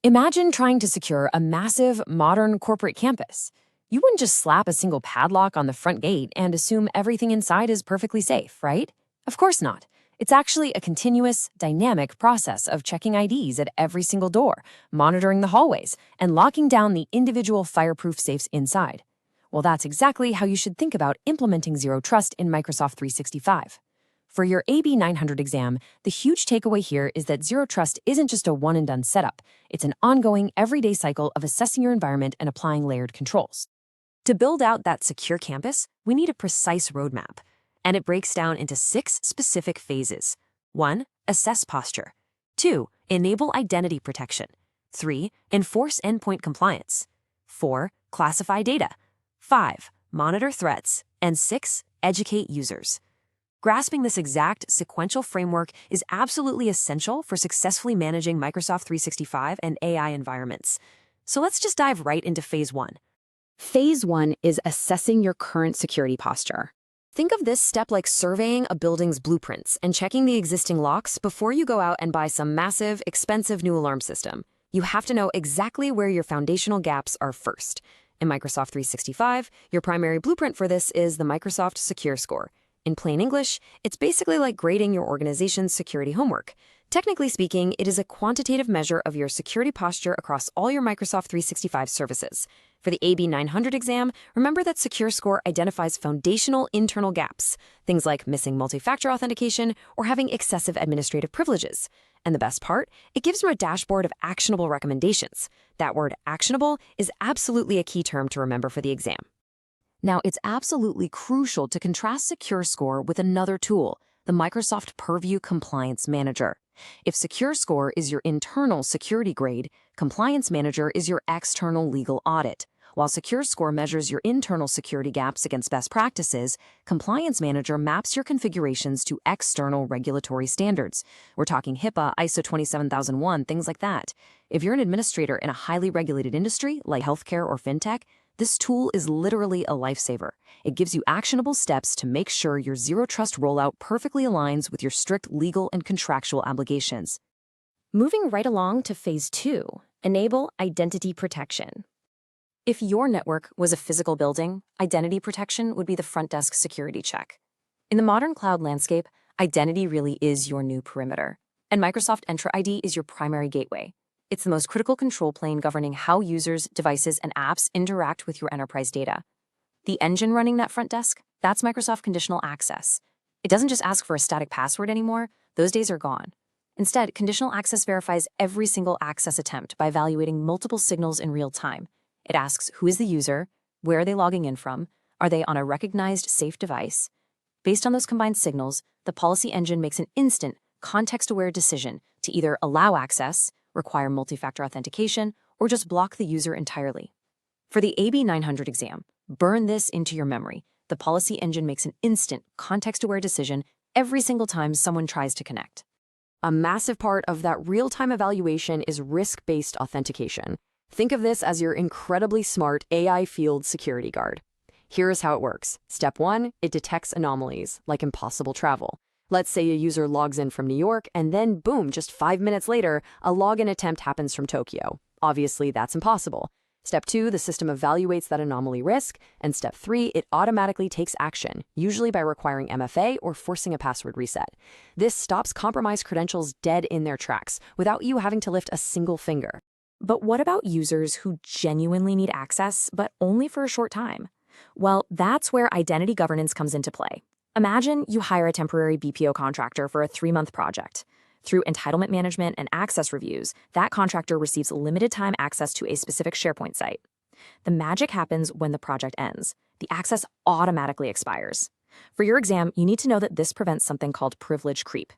Imagine trying to secure a massive, modern corporate campus. You wouldn't just slap a single padlock on the front gate and assume everything inside is perfectly safe, right? Of course not. It's actually a continuous, dynamic process of checking IDs at every single door, monitoring the hallways, and locking down the individual fireproof safes inside. Well, that's exactly how you should think about implementing Zero Trust in Microsoft 365. For your AB 900 exam, the huge takeaway here is that Zero Trust isn't just a one-and-done setup. It's an ongoing, everyday cycle of assessing your environment and applying layered controls. To build out that secure campus, we need a precise roadmap, and it breaks down into 6 specific phases. 1. Assess posture. 2. Enable identity protection. 3. Enforce endpoint compliance. 4. Classify data. 5. Monitor threats. And 6. Educate users. Grasping this exact sequential framework is absolutely essential for successfully managing Microsoft 365 and AI environments. So let's just dive right into Phase 1. Phase 1 is assessing your current security posture. Think of this step like surveying a building's blueprints and checking the existing locks before you go out and buy some massive, expensive new alarm system. You have to know exactly where your foundational gaps are first. In Microsoft 365, your primary blueprint for this is the Microsoft Secure Score. In plain English, it's basically like grading your organization's security homework. Technically speaking, it is a quantitative measure of your security posture across all your Microsoft 365 services. For the AB 900 exam, remember that Secure Score identifies foundational internal gaps, things like missing multi-factor authentication or having excessive administrative privileges. And the best part, it gives you a dashboard of actionable recommendations. That word actionable is absolutely a key term to remember for the exam. Now, it's absolutely crucial to contrast Secure Score with another tool, the Microsoft Purview Compliance Manager. If Secure Score is your internal security grade, Compliance Manager is your external legal audit. While Secure Score measures your internal security gaps against best practices, Compliance Manager maps your configurations to external regulatory standards. We're talking HIPAA, ISO 27001, things like that. If you're an administrator in a highly regulated industry like healthcare or fintech, this tool is literally a lifesaver. It gives you actionable steps to make sure your Zero Trust rollout perfectly aligns with your strict legal and contractual obligations. Moving right along to Phase 2, enable identity protection. If your network was a physical building, identity protection would be the front desk security check. In the modern cloud landscape, identity really is your new perimeter, and Microsoft Entra ID is your primary gateway. It's the most critical control plane governing how users, devices, and apps interact with your enterprise data. The engine running that front desk, that's Microsoft Conditional Access. It doesn't just ask for a static password anymore. Those days are gone. Instead, Conditional Access verifies every single access attempt by evaluating multiple signals in real time. It asks who is the user, where are they logging in from, are they on a recognized safe device. Based on those combined signals, the policy engine makes an instant, context-aware decision to either allow access, require multi-factor authentication, or just block the user entirely. For the AB 900 exam, burn this into your memory. The policy engine makes an instant, context-aware decision every single time someone tries to connect. A massive part of that real-time evaluation is risk-based authentication. Think of this as your incredibly smart AI field security guard. Here is how it works. Step 1, it detects anomalies, like impossible travel. Let's say a user logs in from New York, and then boom, just 5 minutes later, a login attempt happens from Tokyo. Obviously, that's impossible. Step 2, the system evaluates that anomaly risk, and Step 3, it automatically takes action, usually by requiring MFA or forcing a password reset. This stops compromised credentials dead in their tracks, without you having to lift a single finger. But what about users who genuinely need access, but only for a short time? Well, that's where identity governance comes into play. Imagine you hire a temporary BPO contractor for a 3-month project. Through entitlement management and access reviews, that contractor receives limited time access to a specific SharePoint site. The magic happens when the project ends. The access automatically expires. For your exam, you need to know that this prevents something called privilege creep.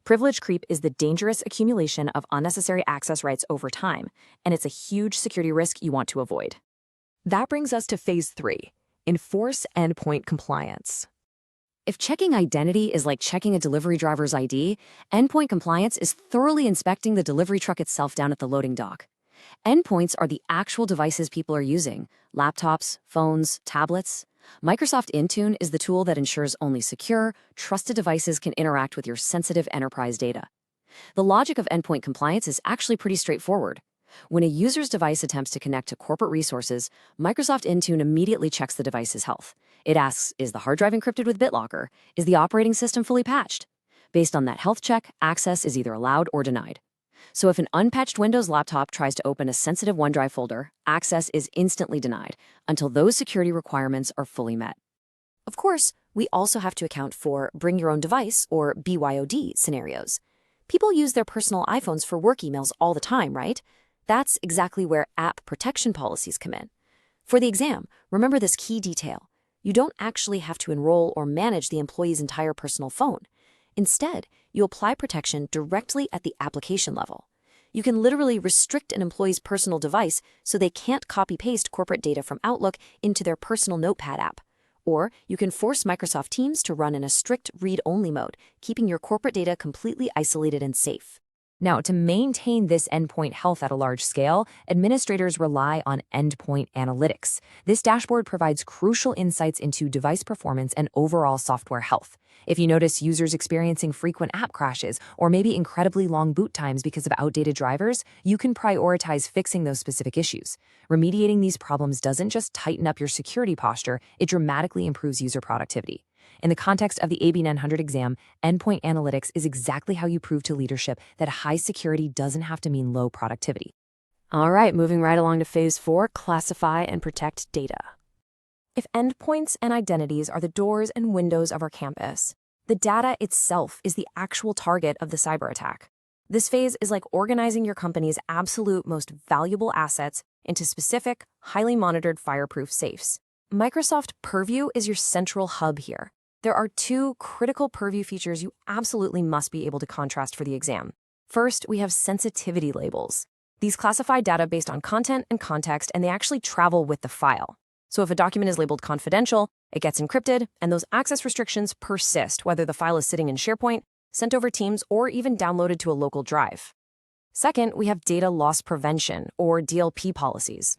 Privilege creep is the dangerous accumulation of unnecessary access rights over time, and it's a huge security risk you want to avoid. That brings us to Phase 3, enforce endpoint compliance. If checking identity is like checking a delivery driver's ID, endpoint compliance is thoroughly inspecting the delivery truck itself down at the loading dock. Endpoints are the actual devices people are using: laptops, phones, tablets. Microsoft Intune is the tool that ensures only secure, trusted devices can interact with your sensitive enterprise data. The logic of endpoint compliance is actually pretty straightforward. When a user's device attempts to connect to corporate resources, Microsoft Intune immediately checks the device's health. It asks, is the hard drive encrypted with BitLocker? Is the operating system fully patched? Based on that health check, access is either allowed or denied. So if an unpatched Windows laptop tries to open a sensitive OneDrive folder, access is instantly denied until those security requirements are fully met. Of course, we also have to account for bring your own device or BYOD scenarios. People use their personal iPhones for work emails all the time, right? That's exactly where app protection policies come in. For the exam, remember this key detail. You don't actually have to enroll or manage the employee's entire personal phone. Instead, you apply protection directly at the application level. You can literally restrict an employee's personal device so they can't copy-paste corporate data from Outlook into their personal Notepad app. Or you can force Microsoft Teams to run in a strict read-only mode, keeping your corporate data completely isolated and safe. Now, to maintain this endpoint health at a large scale, administrators rely on endpoint analytics. This dashboard provides crucial insights into device performance and overall software health. If you notice users experiencing frequent app crashes or maybe incredibly long boot times because of outdated drivers, you can prioritize fixing those specific issues. Remediating these problems doesn't just tighten up your security posture, it dramatically improves user productivity. In the context of the AB 900 exam, endpoint analytics is exactly how you prove to leadership that high security doesn't have to mean low productivity. All right, moving right along to phase 4, classify and protect data. If endpoints and identities are the doors and windows of our campus, the data itself is the actual target of the cyber attack. This phase is like organizing your company's absolute most valuable assets into specific, highly monitored fireproof safes. Microsoft Purview is your central hub here. There are 2 critical Purview features you absolutely must be able to contrast for the exam. First, we have sensitivity labels. These classify data based on content and context, and they actually travel with the file. So if a document is labeled confidential, it gets encrypted, and those access restrictions persist, whether the file is sitting in SharePoint, sent over Teams, or even downloaded to a local drive. Second, we have data loss prevention, or DLP policies.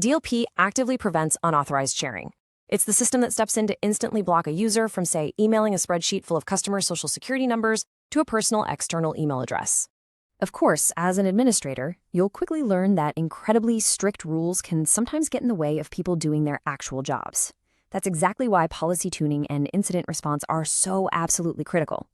DLP actively prevents unauthorized sharing. It's the system that steps in to instantly block a user from, say, emailing a spreadsheet full of customer social security numbers to a personal external email address. Of course, as an administrator, you'll quickly learn that incredibly strict rules can sometimes get in the way of people doing their actual jobs. That's exactly why policy tuning and incident response are so absolutely critical.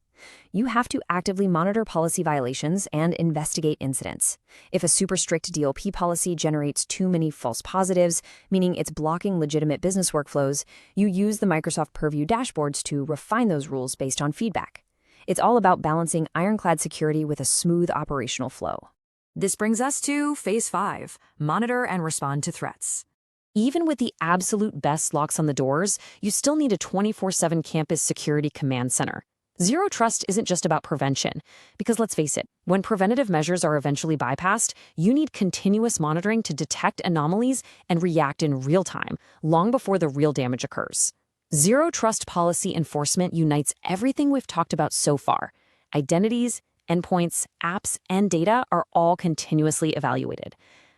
You have to actively monitor policy violations and investigate incidents. If a super strict DLP policy generates too many false positives, meaning it's blocking legitimate business workflows, you use the Microsoft Purview dashboards to refine those rules based on feedback. It's all about balancing ironclad security with a smooth operational flow. This brings us to phase 5, monitor and respond to threats. Even with the absolute best locks on the doors, you still need a 24/7 campus security command center. Zero trust isn't just about prevention, because let's face it, when preventative measures are eventually bypassed, you need continuous monitoring to detect anomalies and react in real time, long before the real damage occurs. Zero trust policy enforcement unites everything we've talked about so far. Identities, endpoints, apps, and data are all continuously evaluated.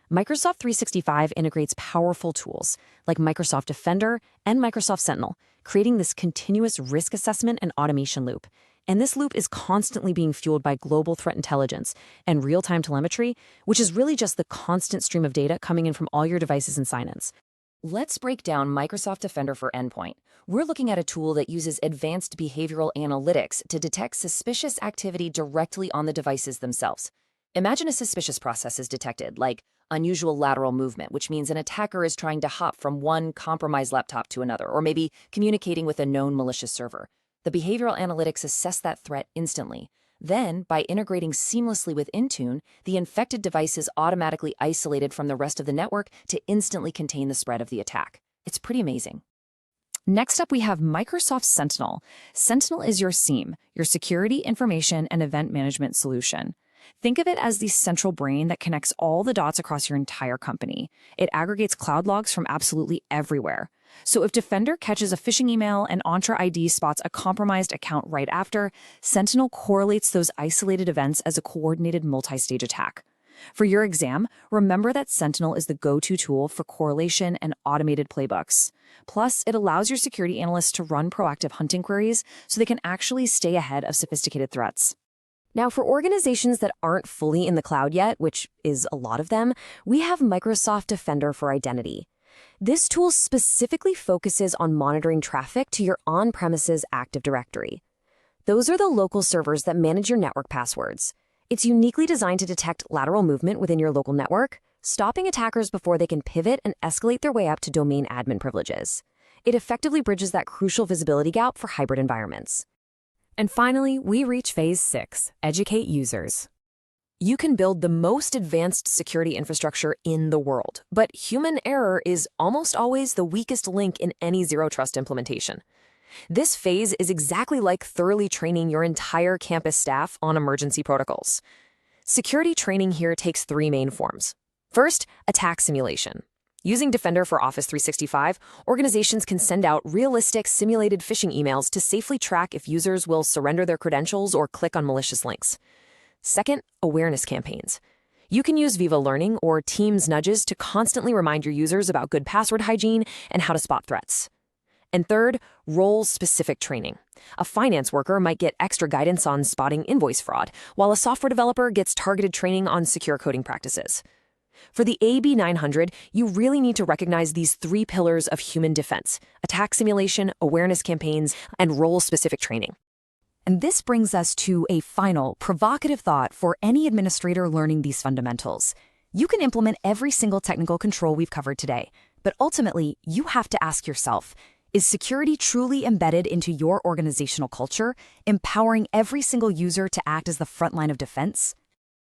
Microsoft 365 integrates powerful tools like Microsoft Defender and Microsoft Sentinel, creating this continuous risk assessment and automation loop. And this loop is constantly being fueled by global threat intelligence and real-time telemetry, which is really just the constant stream of data coming in from all your devices and sign-ins. Let's break down Microsoft Defender for Endpoint. We're looking at a tool that uses advanced behavioral analytics to detect suspicious activity directly on the devices themselves. Imagine a suspicious process is detected, like unusual lateral movement, which means an attacker is trying to hop from one compromised laptop to another, or maybe communicating with a known malicious server. The behavioral analytics assess that threat instantly. Then, by integrating seamlessly with Intune, the infected device is automatically isolated from the rest of the network to instantly contain the spread of the attack. It's pretty amazing. Next up, we have Microsoft Sentinel. Sentinel is your SIEM, your security, information, and event management solution. Think of it as the central brain that connects all the dots across your entire company. It aggregates cloud logs from absolutely everywhere. So if Defender catches a phishing email and Entra ID spots a compromised account right after, Sentinel correlates those isolated events as a coordinated multi-stage attack. For your exam, remember that Sentinel is the go-to tool for correlation and automated playbooks. Plus, it allows your security analysts to run proactive hunting queries so they can actually stay ahead of sophisticated threats. Now, for organizations that aren't fully in the cloud yet, which is a lot of them, we have Microsoft Defender for Identity. This tool specifically focuses on monitoring traffic to your on-premises Active Directory. Those are the local servers that manage your network passwords. It's uniquely designed to detect lateral movement within your local network, stopping attackers before they can pivot and escalate their way up to domain admin privileges. It effectively bridges that crucial visibility gap for hybrid environments. And finally, we reach Phase 6, Educate Users. You can build the most advanced security infrastructure in the world, but human error is almost always the weakest link in any zero-trust implementation. This phase is exactly like thoroughly training your entire campus staff on emergency protocols. Security training here takes three main forms. First, attack simulation. Using Defender for Office 365, organizations can send out realistic simulated phishing emails to safely track if users will surrender their credentials or click on malicious links. Second, awareness campaigns. You can use Viva Learning or Teams nudges to constantly remind your users about good password hygiene and how to spot threats. And third, role-specific training. A finance worker might get extra guidance on spotting invoice fraud, while a software developer gets targeted training on secure coding practices. For the AB900, you really need to recognize these three pillars of human defense: attack simulation, awareness campaigns, and role-specific training. And this brings us to a final, provocative thought for any administrator learning these fundamentals. You can implement every single technical control we've covered today, but ultimately, you have to ask yourself, is security truly embedded into your organizational culture, empowering every single user to act as the front line of defense?